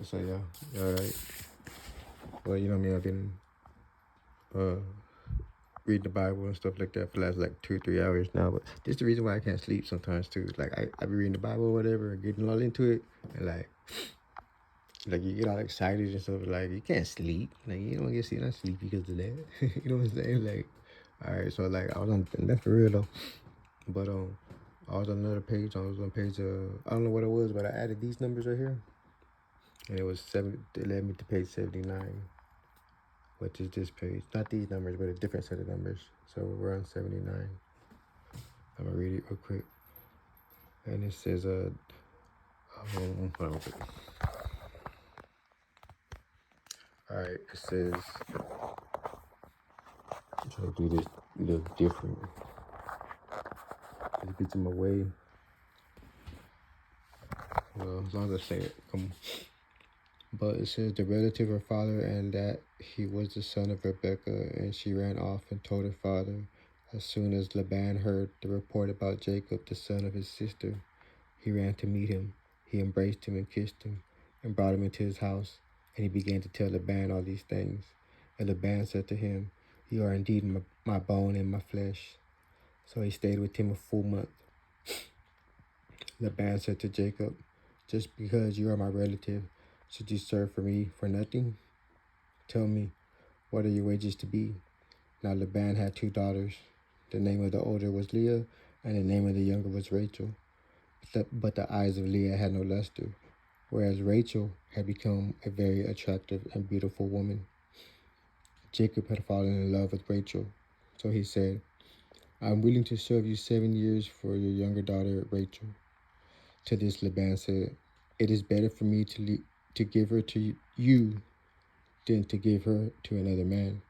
So yeah, all right. Well, you know me, I've been uh reading the Bible and stuff like that for the last like 2 or 3 hours now. But this is the reason why I can't sleep sometimes too. Like I be reading the Bible or whatever, and getting all into it, and like you get all excited and stuff. Like you can't sleep. Like you don't get not sleep because of that. You know what I'm saying? Like, all right. So like I was on that's for real though. But I was on another page. I was on page I don't know what it was, but I added these numbers right here, and it was seven. It led me to page 79, which is this page. Not these numbers, but a different set of numbers. So we're on 79. I'm gonna read it real quick, and it says hold on real quick. All right, it says I'm trying to do this a little different. It gets in my way. Well, as long as I say it, come on. But it says the relative of her father, and that he was the son of Rebekah, and she ran off and told her father. As soon as Laban heard the report about Jacob, the son of his sister, he ran to meet him. He embraced him and kissed him, and brought him into his house. And he began to tell Laban all these things. And Laban said to him, "You are indeed my bone and my flesh." So he stayed with him a full month. Laban said to Jacob, "Just because you are my relative, should you serve for me for nothing? Tell me, what are your wages to be?" Now Laban had 2 daughters. The name of the older was Leah, and the name of the younger was Rachel. But the eyes of Leah had no luster, whereas Rachel had become a very attractive and beautiful woman. Jacob had fallen in love with Rachel, so he said, "I am willing to serve you 7 years for your younger daughter Rachel." To this Laban said, "It is better for me to give her to you than to give her to another man.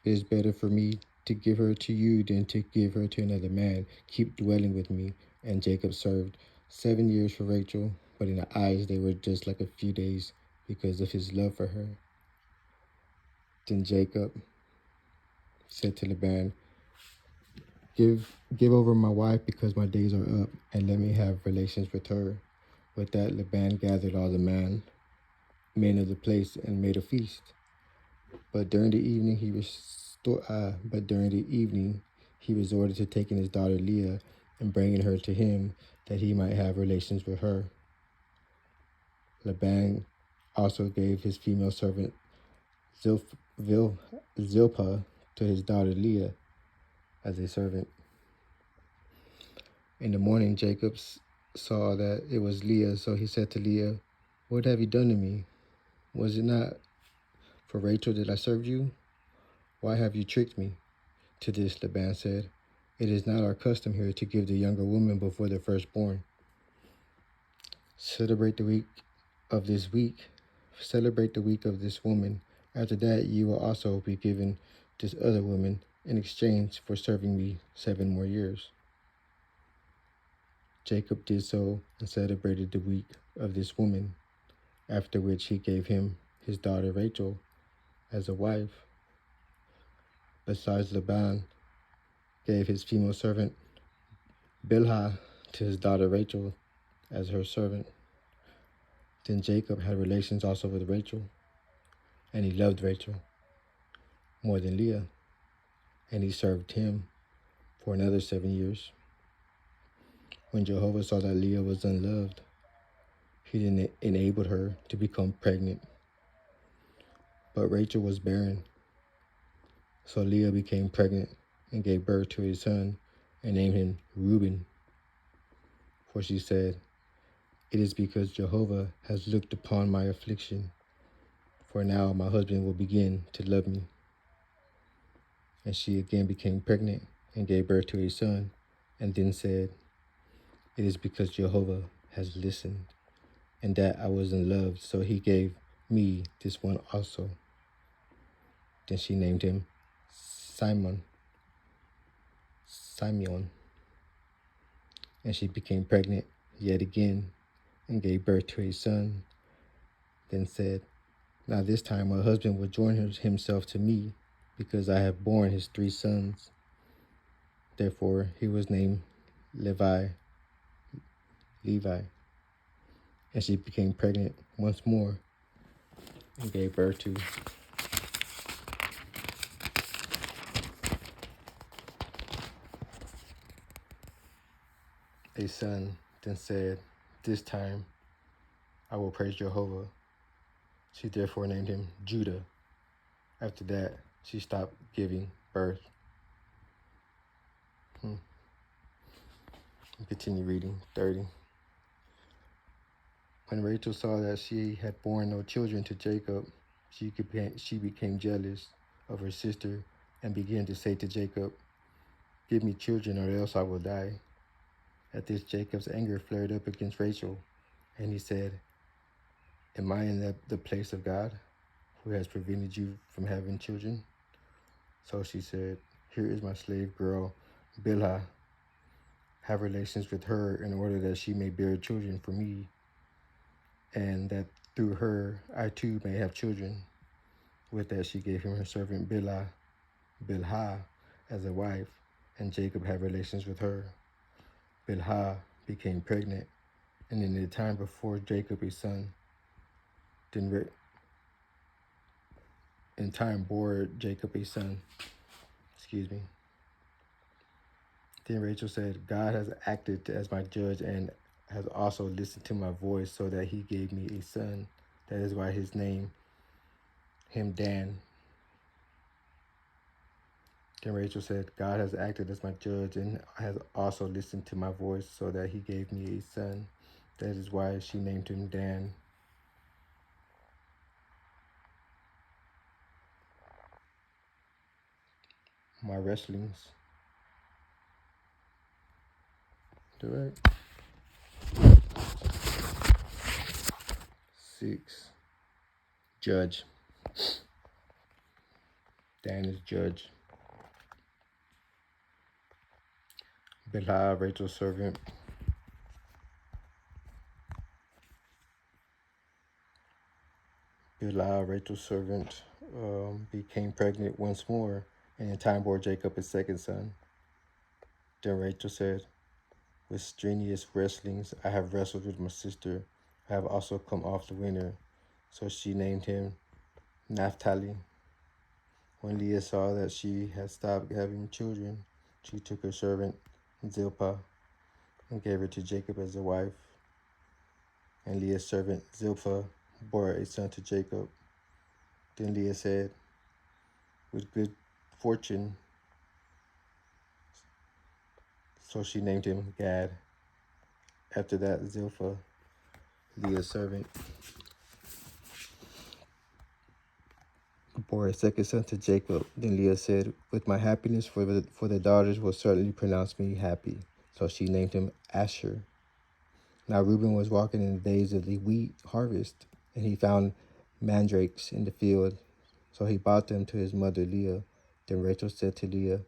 It is better for me to give her to you than to give her to another man. Keep dwelling with me." And Jacob served 7 years for Rachel, but in the eyes they were just like a few days because of his love for her. Then Jacob said to Laban, Give over my wife because my days are up, and let me have relations with her." With that, Laban gathered all the men of the place and made a feast. But during the evening he resorted to taking his daughter Leah and bringing her to him, that he might have relations with her. Laban also gave his female servant Zilpah to his daughter Leah as a servant. In the morning, Jacob saw that it was Leah, so he said to Leah, "What have you done to me? Was it not for Rachel that I served you? Why have you tricked me?" To this, Laban said, "It is not our custom here to give the younger woman before the firstborn. Celebrate the week of this week. Celebrate the week of this woman. After that, you will also be given this other woman in exchange for serving me 7 more years." Jacob did so and celebrated the week of this woman, after which he gave him his daughter Rachel as a wife. Besides, Laban gave his female servant Bilhah to his daughter Rachel as her servant. Then Jacob had relations also with Rachel, and he loved Rachel more than Leah, and he served him for another 7 years. When Jehovah saw that Leah was unloved, he didn't enable her to become pregnant. But Rachel was barren, so Leah became pregnant and gave birth to a son and named him Reuben. For she said, "It is because Jehovah has looked upon my affliction, for now my husband will begin to love me." And she again became pregnant and gave birth to a son, and then said, "It is because Jehovah has listened, and that I was in love, so he gave me this one also." Then she named him Simeon, and she became pregnant yet again and gave birth to a son, then said, "Now this time my husband will join himself to me, because I have borne his 3 sons." Therefore he was named Levi. Levi. And she became pregnant once more and gave birth to a son, then said, "This time I will praise Jehovah." She therefore named him Judah. After that, she stopped giving birth. Continue reading 30. When Rachel saw that she had borne no children to Jacob, she became jealous of her sister and began to say to Jacob, "Give me children or else I will die." At this, Jacob's anger flared up against Rachel, and he said, "Am I in the place of God, who has prevented you from having children?" So she said, "Here is my slave girl, Bilhah. Have relations with her in order that she may bear children for me, and that through her I too may have children." With that, she gave him her servant Bilhah, as a wife, and Jacob had relations with her. Bilhah became pregnant, and in the time before Jacob a son. Then in time bore Jacob a son. Then Rachel said, "God has acted as my judge and has also listened to my voice so that he gave me a son. That is why his name him Dan." Then Rachel said, "God has acted as my judge and has also listened to my voice so that he gave me a son. That is why she named him Dan." My wrestlings. Direct. 6. Judge. Dan is judge. Bilhah, Rachel's servant. Bilhah, Rachel's servant, became pregnant once more, and in time bore Jacob a second son. Then Rachel said, "With strenuous wrestlings I have wrestled with my sister. I have also come off the winner." So she named him Naphtali. When Leah saw that she had stopped having children, she took her servant Zilpah and gave her to Jacob as a wife. And Leah's servant Zilpah bore a son to Jacob. Then Leah said, "With good fortune." So she named him Gad. After that, Zilpah, Leah's servant, bore a second son to Jacob. Then Leah said, "With my happiness for the daughters will certainly pronounce me happy." So she named him Asher. Now Reuben was walking in the days of the wheat harvest, and he found mandrakes in the field. So he brought them to his mother Leah. Then Rachel said to Leah,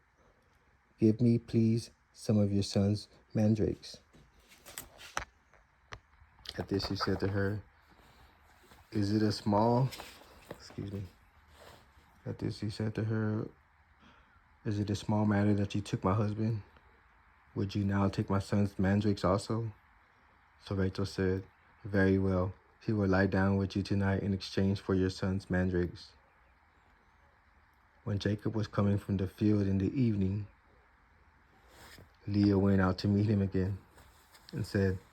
"Give me, please, some of your son's mandrakes." At this he said to her, "Is it a small?" At this he said to her, "Is it a small matter that you took my husband? Would you now take my son's mandrakes also?" So Rachel said, "Very well. He will lie down with you tonight in exchange for your son's mandrakes." When Jacob was coming from the field in the evening, Leah went out to meet him and said,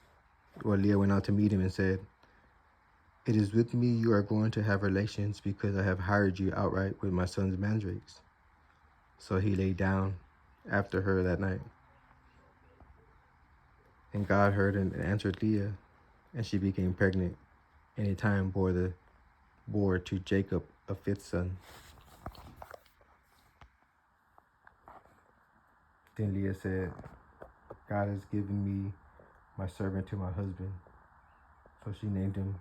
"It is with me you are going to have relations because I have hired you outright with my son's mandrakes." So he lay down after her that night. And God heard and answered Leah, and she became pregnant, and in time bore to Jacob a fifth son. Then Leah said, "God has given me my servant to my husband." So she named him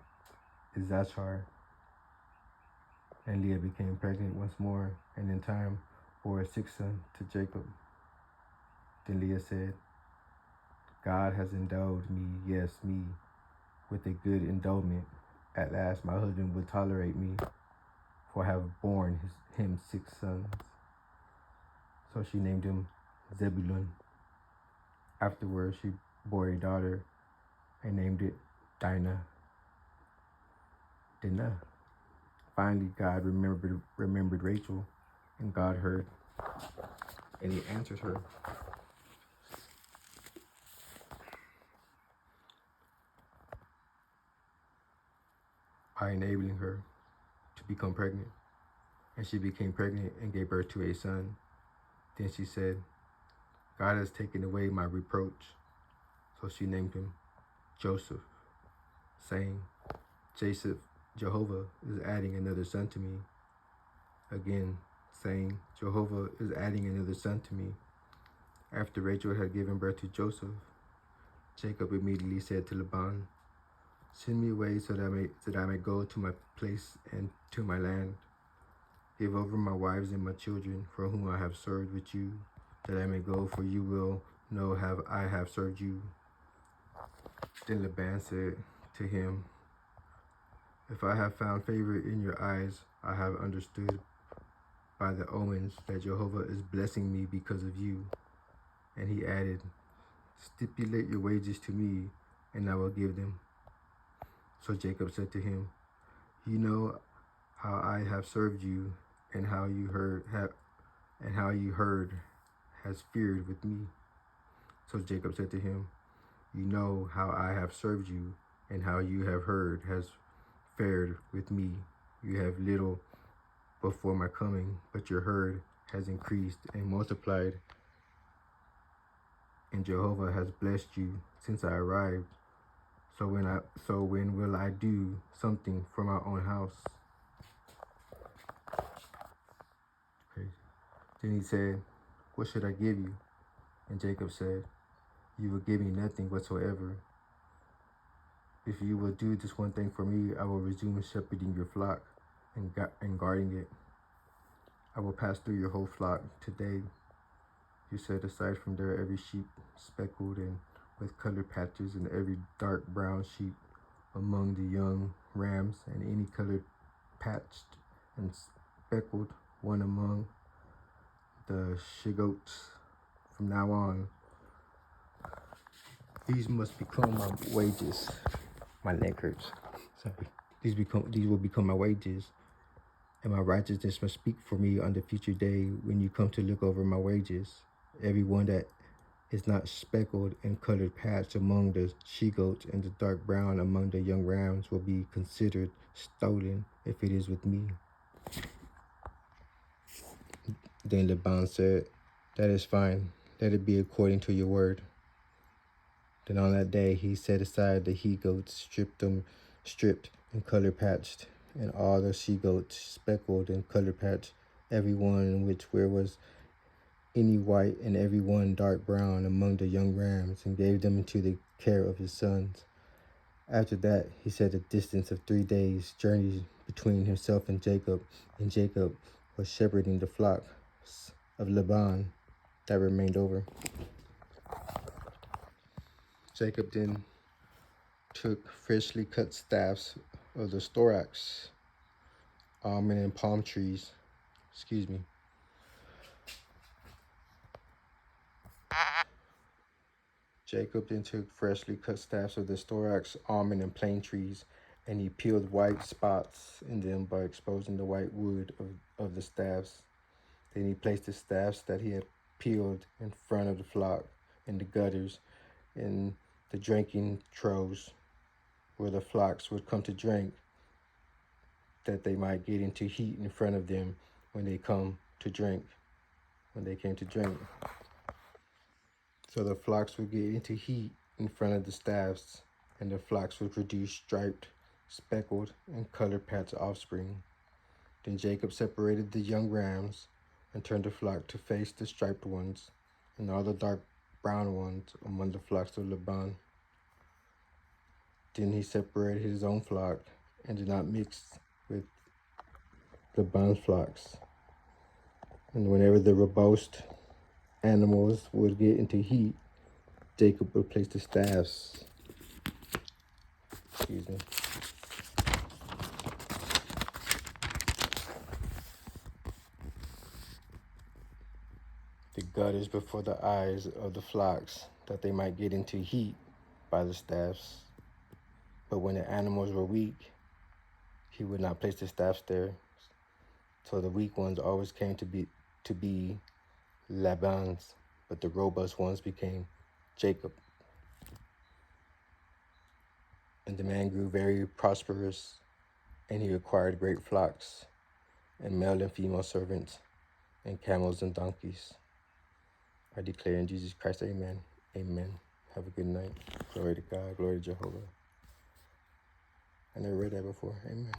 Issachar. And Leah became pregnant once more, and in time bore a sixth son to Jacob. Then Leah said, "God has endowed me, yes, me, with a good endowment. At last my husband will tolerate me, for I have borne him 6 sons." So she named him Zebulun. Afterwards she bore a daughter, and named it Dinah. Finally, God remembered Rachel, and God heard, and he answered her. By enabling her to become pregnant. And she became pregnant and gave birth to a son. Then she said, God has taken away my reproach. So she named him Joseph, saying, Jehovah is adding another son to me. Again, saying, Jehovah is adding another son to me. After Rachel had given birth to Joseph, Jacob immediately said to Laban, send me away so that I may go to my place and to my land. Give over my wives and my children, for whom I have served with you, that I may go, for you will know I have served you. Then Laban said to him, if I have found favor in your eyes, I have understood by the omens that Jehovah is blessing me because of you. And he added, stipulate your wages to me, and I will give them. So Jacob said to him, you know how I have served you, and how you heard has feared with me. So Jacob said to him, you know how I have served you, and how you have heard has fared with me. You have little before my coming, but your herd has increased and multiplied, and Jehovah has blessed you since I arrived. So when will I do something for my own house? Crazy. Then he said, what should I give you? And Jacob said, you will give me nothing whatsoever. If you will do this one thing for me, I will resume shepherding your flock and guarding it. I will pass through your whole flock today. You set aside from there every sheep speckled and with colored patches, and every dark brown sheep among the young rams, and any colored patched and speckled one among the she-goats. From now on, these must become my wages. My neck hurts. Sorry. These will become my wages, and my righteousness must speak for me on the future day when you come to look over my wages. Everyone that is not speckled and colored patched among the she-goats, and the dark brown among the young rams will be considered stolen if it is with me. Then Laban said, that is fine. Let it be according to your word. Then on that day he set aside the he-goats, stripped and color patched, and all the she-goats speckled and color patched, every one in which where was any white, and every one dark brown among the young rams, and gave them into the care of his sons. After that he set a distance of 3 days' journey between himself and Jacob was shepherding the flocks of Laban that remained over. Jacob then took freshly cut staffs of the storax, almond and palm trees. Jacob then took freshly cut staffs of the storax, almond, and plane trees, and he peeled white spots in them by exposing the white wood of the staffs. Then he placed the staffs that he had peeled in front of the flock, in the gutters, in the drinking troughs, where the flocks would come to drink, that they might get into heat in front of them when they came to drink. So the flocks would get into heat in front of the staffs, and the flocks would produce striped, speckled, and color-patched offspring. Then Jacob separated the young rams and turned the flock to face the striped ones, and all the dark brown ones among the flocks of Laban. Then he separated his own flock and did not mix with Laban's flocks. And whenever the robust animals would get into heat, Jacob would place the staffs. The gutters before the eyes of the flocks, that they might get into heat by the staffs. But when the animals were weak, he would not place the staffs there. So the weak ones always came to be Laban's, but the robust ones became Jacob. And the man grew very prosperous, and he acquired great flocks, and male and female servants, and camels and donkeys. I declare in Jesus Christ, amen. Amen. Have a good night. Glory to God. Glory to Jehovah. I never read that before. Amen.